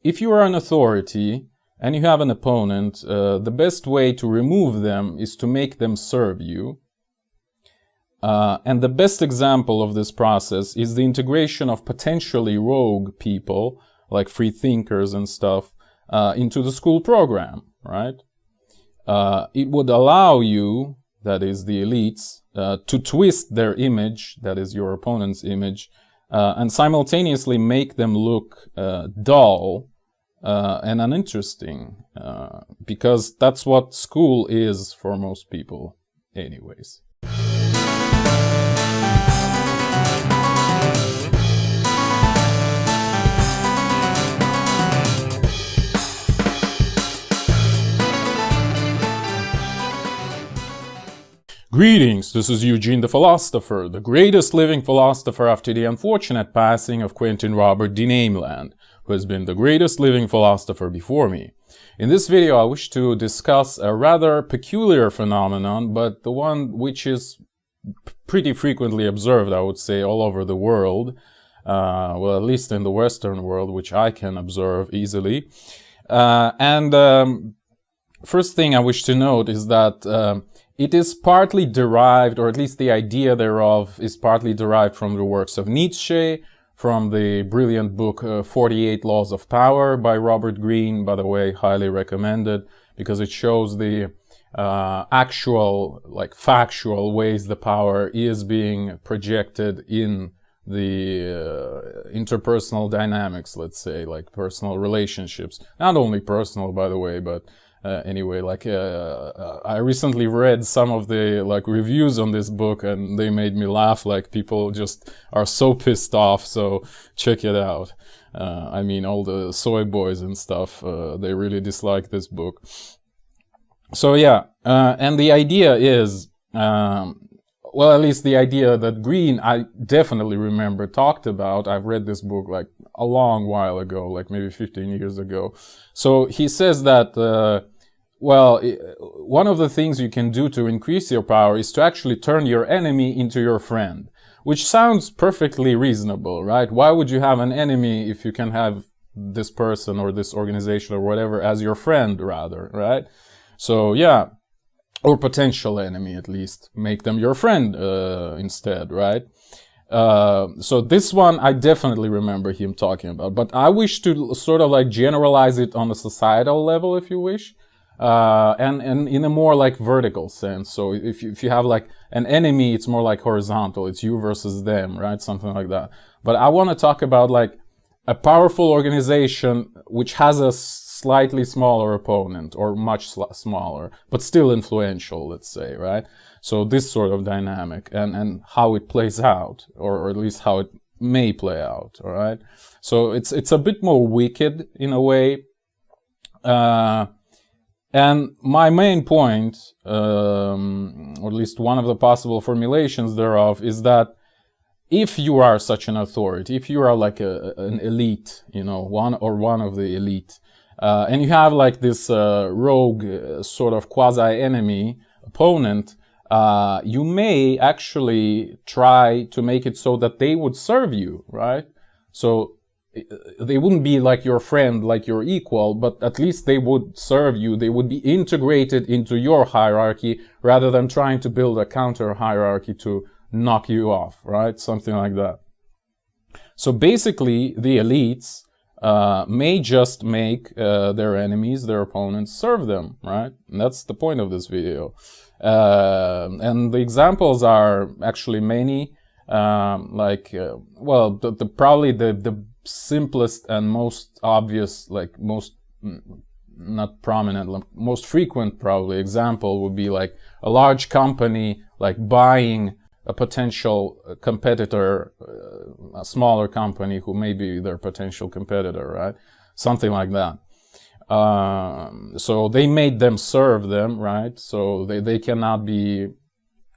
if you are an authority and you have an opponent, the best way to remove them is to make them serve you. And the best example of this process is the integration of potentially rogue people, like free thinkers and stuff, into the school program, right? It would allow you, that is the elites, to twist their image, that is your opponent's image, and simultaneously make them look dull and uninteresting, because that's what school is for most people anyways. Greetings, this is Eugene the Philosopher, the greatest living philosopher after the unfortunate passing of Quentin Robert de Nameland, who has been the greatest living philosopher before me. In this video I wish to discuss a rather peculiar phenomenon, but the one which is pretty frequently observed, I would say, all over the world, well, at least in the Western world, which I can observe easily. First thing I wish to note is that it is partly derived, or at least the idea thereof is partly derived from the works of Nietzsche, from the brilliant book 48 Laws of Power by Robert Greene, by the way, highly recommended, because it shows the actual, like factual ways the power is being projected in the interpersonal dynamics, let's say, like personal relationships. Not only personal, by the way, but anyway, like I recently read some of the like reviews on this book and they made me laugh. Like people just are so pissed off, so check it out. I mean, all the soy boys and stuff, they really dislike this book. So yeah, and the idea is, well, at least the idea that Greene, I definitely remember, talked about. I've read this book like a long while ago, like maybe 15 years ago. So he says that, well, one of the things you can do to increase your power is to actually turn your enemy into your friend, which sounds perfectly reasonable, right? Why would you have an enemy if you can have this person or this organization or whatever as your friend, rather, right? So yeah, or potential enemy at least, make them your friend instead, right? So this one I definitely remember him talking about, but I wish to sort of like generalize it on a societal level, if you wish, and in a more like vertical sense. So if you have like an enemy, it's more like horizontal, it's you versus them, right? Something like that. But I want to talk about like a powerful organization which has a slightly smaller opponent, or much smaller, but still influential, let's say, right? So this sort of dynamic and how it plays out, or at least how it may play out, all right? So it's a bit more wicked in a way. And my main point, or at least one of the possible formulations thereof, is that if you are such an authority, if you are like an elite, you know, one of the elite, and you have like this rogue sort of quasi-enemy opponent, you may actually try to make it so that they would serve you, right? So they wouldn't be like your friend, like your equal, but at least they would serve you. They would be integrated into your hierarchy rather than trying to build a counter hierarchy to knock you off, right? Something like that. So basically, the elites may just make their enemies, their opponents, serve them, right? And that's the point of this video. And the examples are actually many. Well, probably the simplest and most obvious, like most not prominent, like most frequent probably example would be like a large company like buying a potential competitor, a smaller company who may be their potential competitor, right? Something like that. So they made them serve them, right? So they cannot be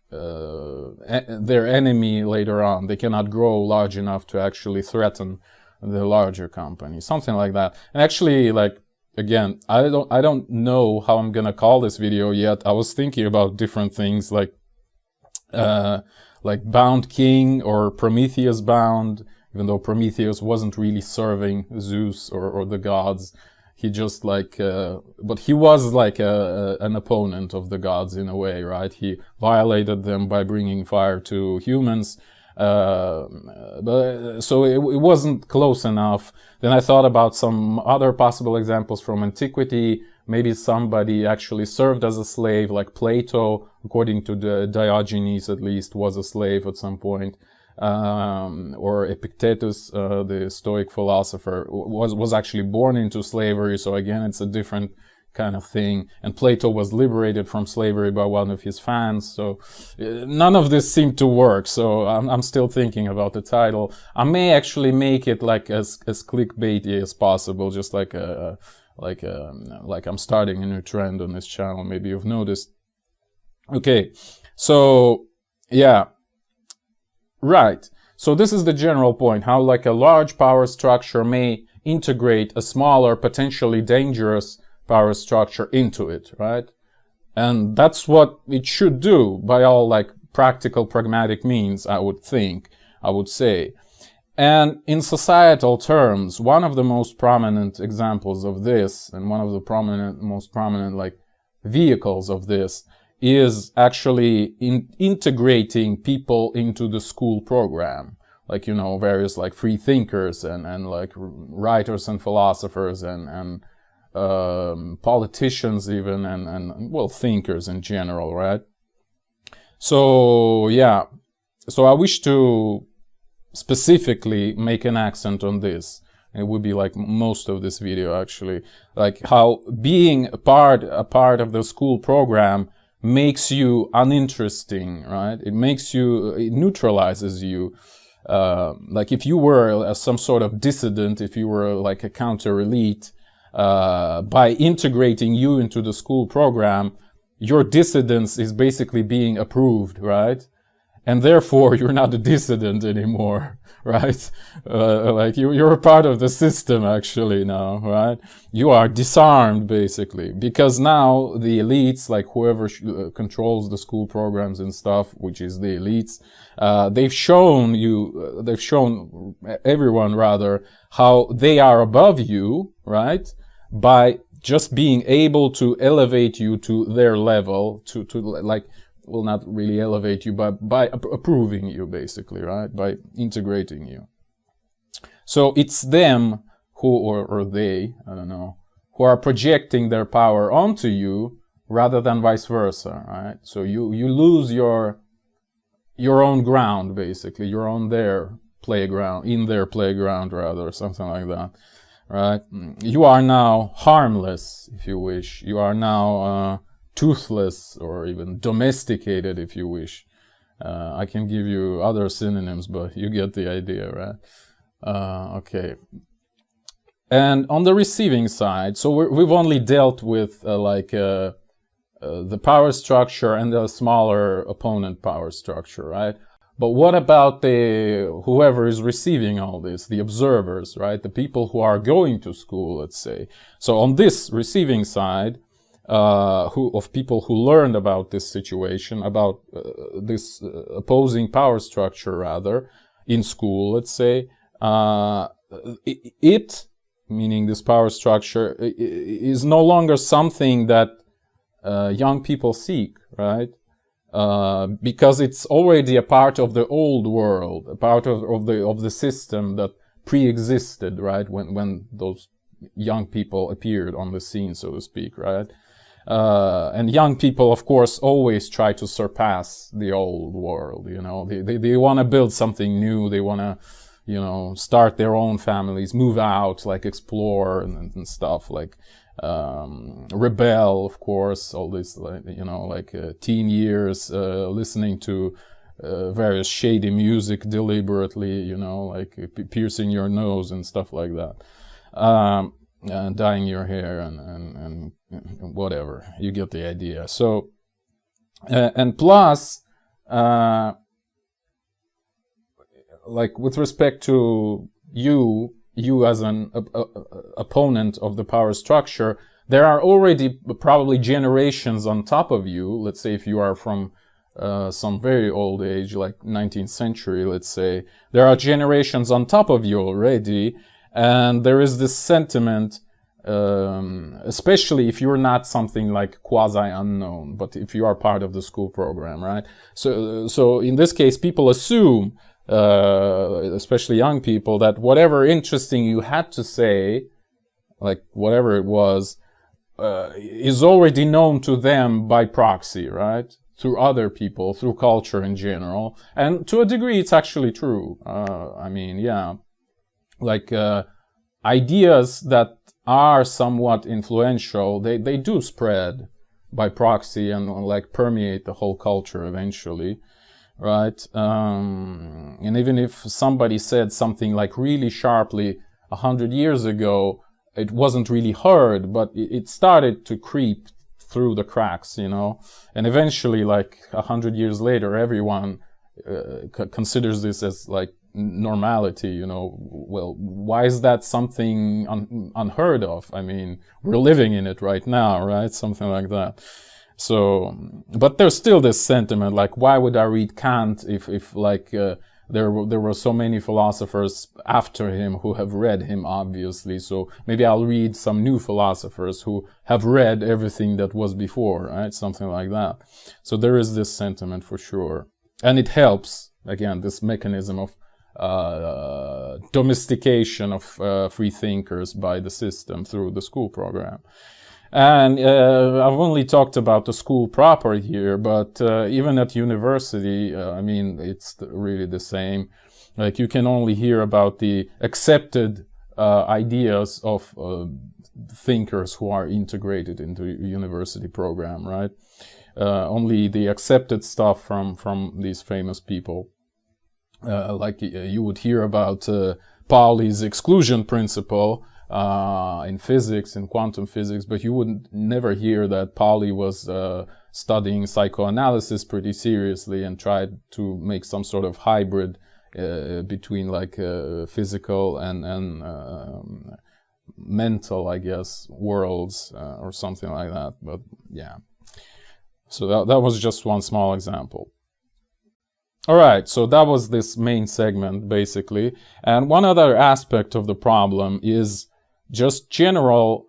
their enemy later on. They cannot grow large enough to actually threaten the larger company, something like that. And actually, like, again, I don't know how I'm gonna call this video yet. I was thinking about different things like Bound King or Prometheus Bound, even though Prometheus wasn't really serving Zeus or the gods. He just like, but he was like an opponent of the gods in a way, right? He violated them by bringing fire to humans. But so it wasn't close enough. Then I thought about some other possible examples from antiquity. Maybe somebody actually served as a slave, like Plato, according to the Diogenes at least, was a slave at some point. Or Epictetus, the Stoic philosopher, was actually born into slavery. So again, it's a different kind of thing. And Plato was liberated from slavery by one of his fans. So none of this seemed to work. So I'm still thinking about the title. I may actually make it like as clickbaity as possible, just like I'm starting a new trend on this channel. Maybe you've noticed. Okay, so yeah. Right. So this is the general point, how like a large power structure may integrate a smaller, potentially dangerous power structure into it, right? And that's what it should do by all like practical, pragmatic means, I would say. And in societal terms, one of the most prominent examples of this, and one of the most prominent like vehicles of this, is actually integrating people into the school program. Like, you know, various like free thinkers and like writers and philosophers and politicians even and well, thinkers in general, right? So, yeah. So I wish to specifically make an accent on this. It would be like most of this video actually. Like how being a part of the school program makes you uninteresting, right? It neutralizes you. Like if you were some sort of dissident, if you were like a counter-elite, by integrating you into the school program, your dissidence is basically being approved, right? And therefore you're not a dissident anymore, right? Like you're a part of the system actually now, right? You are disarmed basically, because now the elites, like whoever controls the school programs and stuff, which is the elites, they've shown everyone rather, how they are above you, right? By just being able to elevate you to their level, to like, will not really elevate you, but by approving you basically, right? By integrating you. So it's them who, or they, I don't know, who are projecting their power onto you rather than vice versa, right? So you lose your own ground basically. You're on their playground, in their playground rather, something like that, right? You are now harmless, if you wish. You are now toothless, or even domesticated, if you wish. I can give you other synonyms, but you get the idea, right? Okay. And on the receiving side, so we've only dealt with the power structure and the smaller opponent power structure, right? But what about whoever is receiving all this, the observers, right? The people who are going to school, let's say. So on this receiving side, of people who learned about this situation, about this opposing power structure rather, in school, let's say, meaning this power structure, is no longer something that young people seek, right? Because it's already a part of the old world, a part of the system that pre-existed, right? When those young people appeared on the scene, so to speak, right? And young people, of course, always try to surpass the old world, you know. They want to build something new. They want to, you know, start their own families, move out, like explore and stuff, like rebel, of course, all this, like, you know, like teen years, listening to various shady music deliberately, you know, like piercing your nose and stuff like that. Dyeing your hair and whatever, you get the idea. So and plus like with respect to you as an opponent of the power structure, there are already probably generations on top of you. Let's say if you are from some very old age, like 19th century, let's say, there are generations on top of you already, and there is this sentiment, especially if you're not something like quasi-unknown, but if you are part of the school program, right? So in this case, people assume, especially young people, that whatever interesting you had to say, like whatever it was, is already known to them by proxy, right? Through other people, through culture in general. And to a degree, it's actually true. I mean, yeah. Like, ideas that are somewhat influential, they do spread by proxy and, like, permeate the whole culture eventually, right? And even if somebody said something, like, really sharply 100 years ago, it wasn't really heard, but it started to creep through the cracks, you know, and eventually, like 100 years later, everyone considers this as like normality, you know. Well, why is that something unheard of? I mean, we're living in it right now, right? Something like that. So, but there's still this sentiment, like, why would I read Kant if like there were so many philosophers after him who have read him, obviously. So maybe I'll read some new philosophers who have read everything that was before, right? Something like that. So there is this sentiment for sure. And it helps, again, this mechanism of domestication of free thinkers by the system through the school program. And I've only talked about the school proper here, but even at university, I mean, it's really the same. Like, you can only hear about the accepted ideas of thinkers who are integrated into a university program, right? Only the accepted stuff from these famous people. Like, you would hear about Pauli's exclusion principle, in physics, in quantum physics, but you would never hear that Pauli was studying psychoanalysis pretty seriously and tried to make some sort of hybrid between like physical and mental, I guess, worlds or something like that. But yeah, so that was just one small example. All right, so that was this main segment, basically. And one other aspect of the problem is just general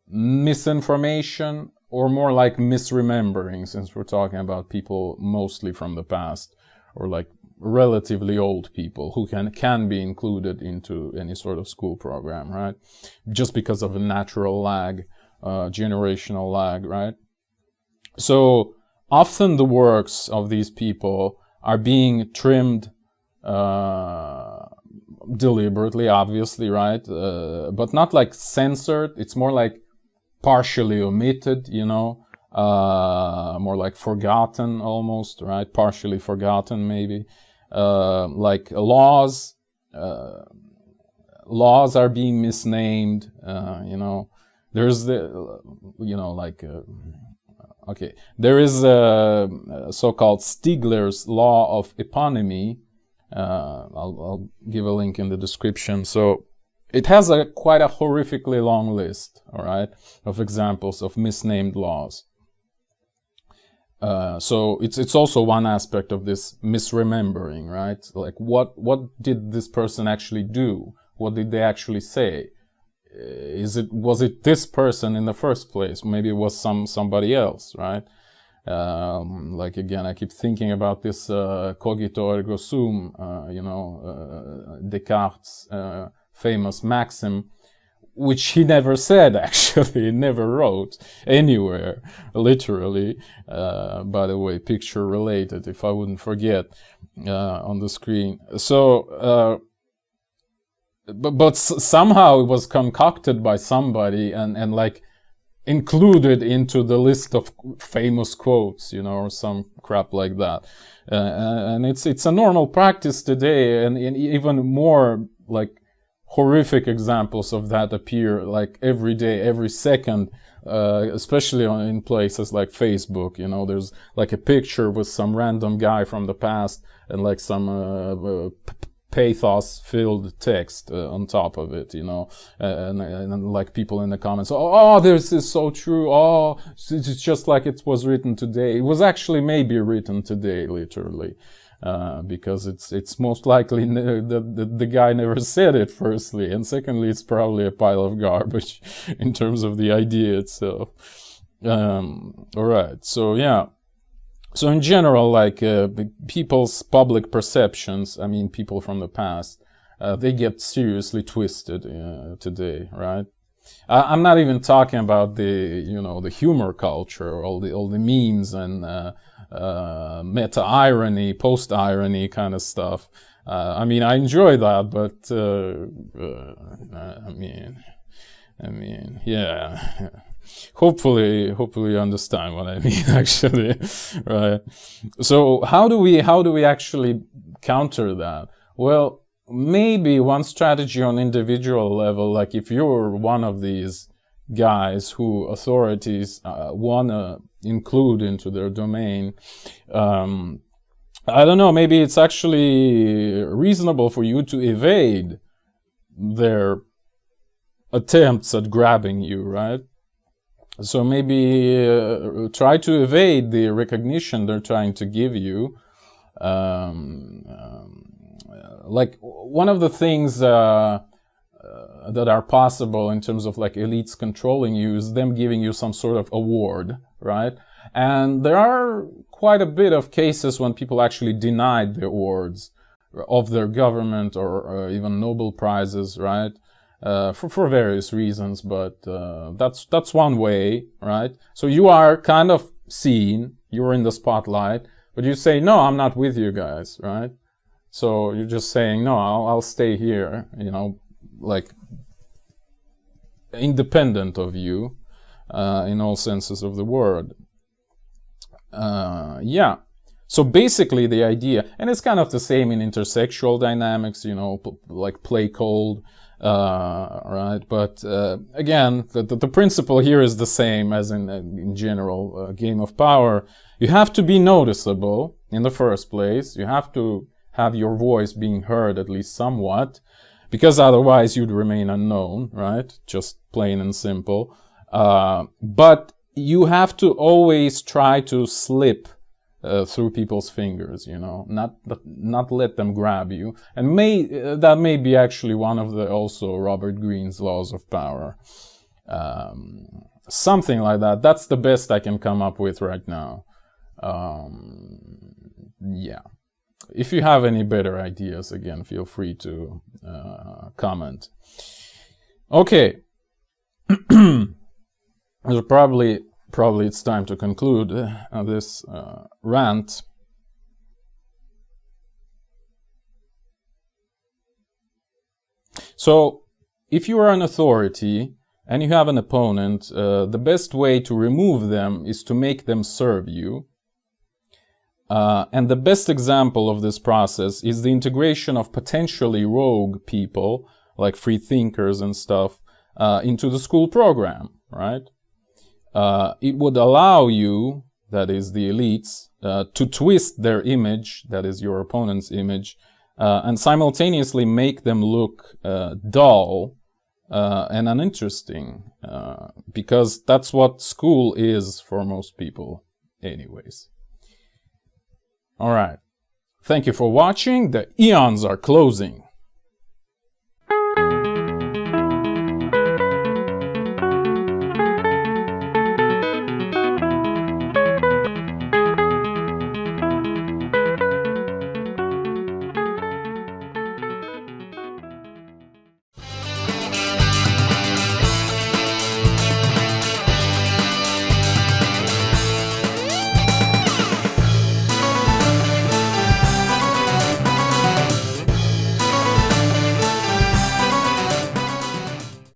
misinformation, or more like misremembering, since we're talking about people mostly from the past, or like relatively old people who can be included into any sort of school program, right? Just because of a natural lag, generational lag, right? So often the works of these people are being trimmed deliberately, obviously, right? But not like censored. It's more like partially omitted, you know, more like forgotten almost, right? Partially forgotten, maybe. Like laws are being misnamed, you know. There's the, you know, like, okay, there is a so-called Stigler's law of eponymy. I'll give a link in the description. So it has quite a horrifically long list, all right, of examples of misnamed laws. So it's also one aspect of this misremembering, right? Like, what did this person actually do? What did they actually say? Was it this person in the first place? Maybe it was somebody else, right? Like, again, I keep thinking about this cogito ergo sum, you know, Descartes' famous maxim, which he never said, actually. He never wrote anywhere, literally. By the way, picture related, if I wouldn't forget, on the screen. So, but somehow it was concocted by somebody and like included into the list of famous quotes, you know, or some crap like that. And it's a normal practice today, and even more like horrific examples of that appear like every day, every second, especially in places like Facebook. You know, there's like a picture with some random guy from the past and like some pathos-filled text on top of it, you know, and like people in the comments, oh, this is so true, oh, it's just like it was written today. It was actually maybe written today, literally, because it's most likely the guy never said it, firstly, and secondly, it's probably a pile of garbage in terms of the idea itself. All right, so yeah. So in general, like people's public perceptions, I mean, people from the past, they get seriously twisted today, right? I'm not even talking about the humor culture, all the memes and meta irony, post irony kind of stuff. I mean, I enjoy that, but I mean, yeah. Hopefully you understand what I mean, actually, right? So how do we actually counter that? Well, maybe one strategy on individual level, like if you're one of these guys who authorities wanna include into their domain, I don't know, maybe it's actually reasonable for you to evade their attempts at grabbing you, right? So maybe try to evade the recognition they're trying to give you. Like one of the things that are possible in terms of like elites controlling you is them giving you some sort of award, right? And there are quite a bit of cases when people actually denied the awards of their government or even Nobel Prizes, right? For various reasons, but that's one way, right? So you are kind of seen, you're in the spotlight, but you say, no, I'm not with you guys, right? So you're just saying, no, I'll stay here, you know, like independent of you, in all senses of the word. Yeah. So basically the idea, and it's kind of the same in intersexual dynamics, you know, like play cold, right? But again, the principle here is the same as in general game of power. You have to be noticeable in the first place. You have to have your voice being heard at least somewhat, because otherwise you'd remain unknown, right? Just plain and simple. But you have to always try to slip through people's fingers, you know, not let them grab you. And that may be actually one of the also Robert Greene's laws of power. Something like that. That's the best I can come up with right now. Yeah. If you have any better ideas, again, feel free to comment. Okay. So probably it's time to conclude this rant. So, if you are an authority and you have an opponent, the best way to remove them is to make them serve you. And the best example of this process is the integration of potentially rogue people, like free thinkers and stuff, into the school program, right? It would allow you, that is the elites, to twist their image, that is your opponent's image, and simultaneously make them look dull and uninteresting, because that's what school is for most people anyways. All right. Thank you for watching. The eons are closing.